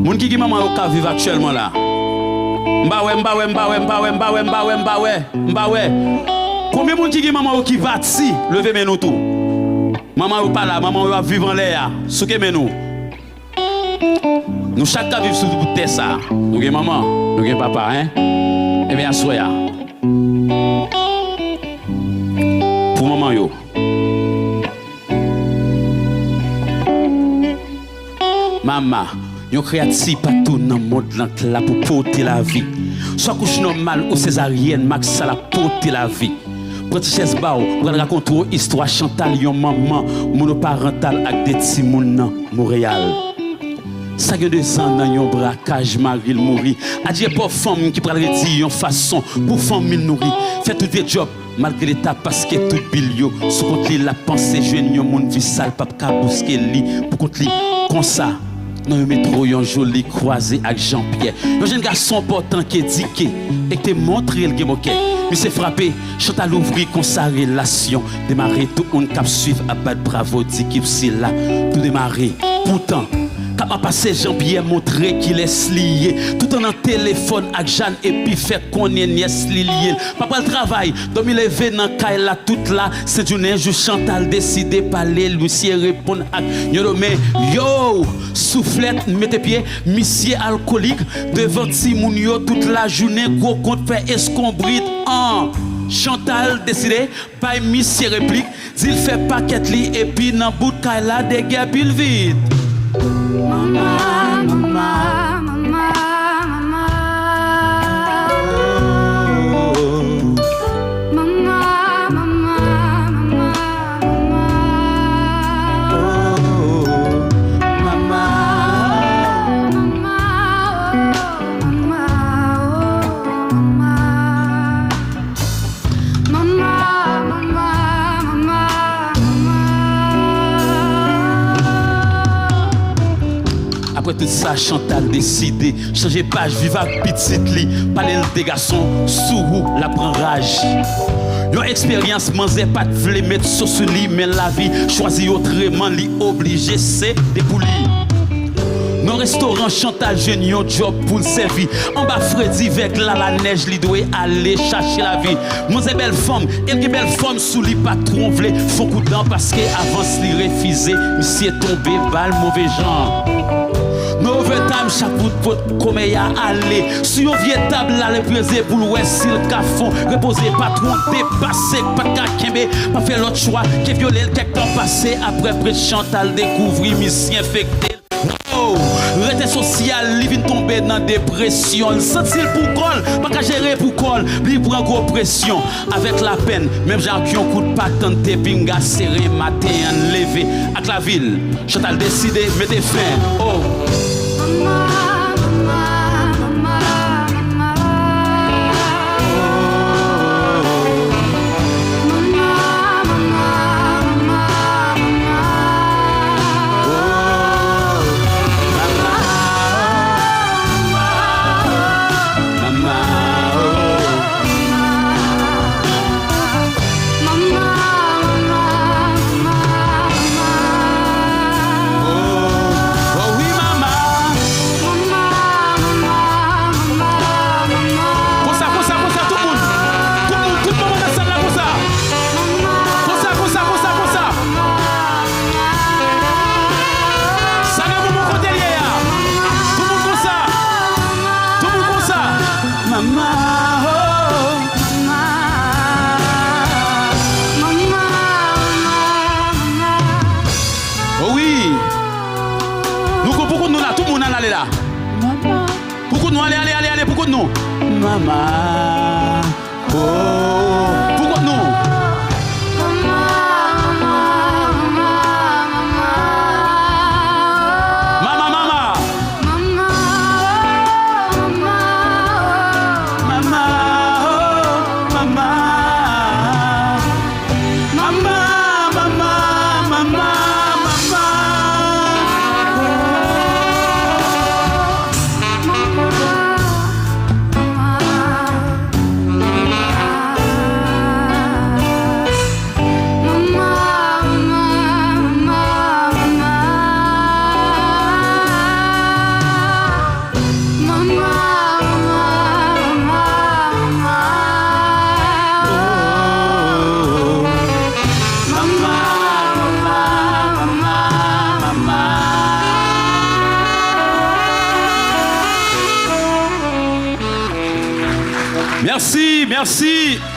Moun qui maman au cas vivre actuellement là. Mbawe. Combien de monde qui maman qui va ici, levez mes nous tout. Maman ou pas là, maman va vivre en l'air, souke mes nous. Nous chaque cas vivre sur le terre ça. Nous avons maman, nous avons papa hein. Eh bien assoya. Pour maman yo. Maman, yon créatif partout dans le monde là pour porter la vie. Soit couche normal ou césarienne, max ça la porter la vie. Petit chaise bao, on va raconter une histoire Chantal yon maman monoparental avec des petits moun nan Montréal. Ça y a 2 ans dans yon braquage, Marie mourit. Adieu pour femme qui prend dire yon façon pour famille nourrir. Fait tout des jobs malgré l'état parce que tout bilio sous contre la pensée jeune yon moun vie sale pas ka bousquer li pour contre li comme ça. Dans le métro, yon joli croisé avec Jean-Pierre. Un jeune garçon portant qui est diqué et qui te montre le gémoquet. Mais c'est frappé, Chantal ouvri comme sa relation. Démarrer tout le monde qui suivre à battre bravo, dit qu'il c'est là. Tout démarrer. Pourtant, quand m'a passé Jean-Pierre montré qu'il est lié. Tout en un téléphone avec Jeanne et puis fait qu'on est nièce lié. Papa le travail, donc il est venu dans la là toute là. C'est une jour Chantal décidé parler, Lucie répond à mais yo, soufflette, mettez pied, monsieur alcoolique, devant Timounio toute la journée, gros compte fait escombrite en. Chantal décidé, pas monsieur réplique, dit il fait paquet li et puis dans bout de là des gars pile vite. Mama, mama, mama, mama. Mama, mama, mama, Après tout ça, Chantal décidé changer page, vivre avec petite li, parler des garçons sous la prend rage. Yon expérience manzé pas de vle mettre sur ce lit, mais la vie choisit autrement, li obligé c'est dépouiller. Dans restaurant Chantal jeune yon job pour le servir. En bas Freddy avec la neige li doit aller chercher la vie. Mon belle femme, elle qui belle femme sous li pas trop vle, font coup d'an parce que avance li refusé, monsieur tombé balle mauvais genre. Mauvais time chaque bout de pot comme y a allé. Sur une vieille table là le presé pour l'ouest si le cafon reposer patron dépassé pas de kakembe pas faire l'autre choix qui violer le quelque temps passé après Chantal découvrir mission infecté. Oh, rete social, li vin tomber dans dépression. Sentir pour col, pas qu'à gérer pour col, li prend gros pression. Avec la peine, même gens qui ont coup de patente, pinga serré, matin levé. Avec la ville, Chantal décidé, mettez fin. Oh. Pourquoi nous allez, pourquoi nous? Maman, oh, pourquoi nous? Merci, merci.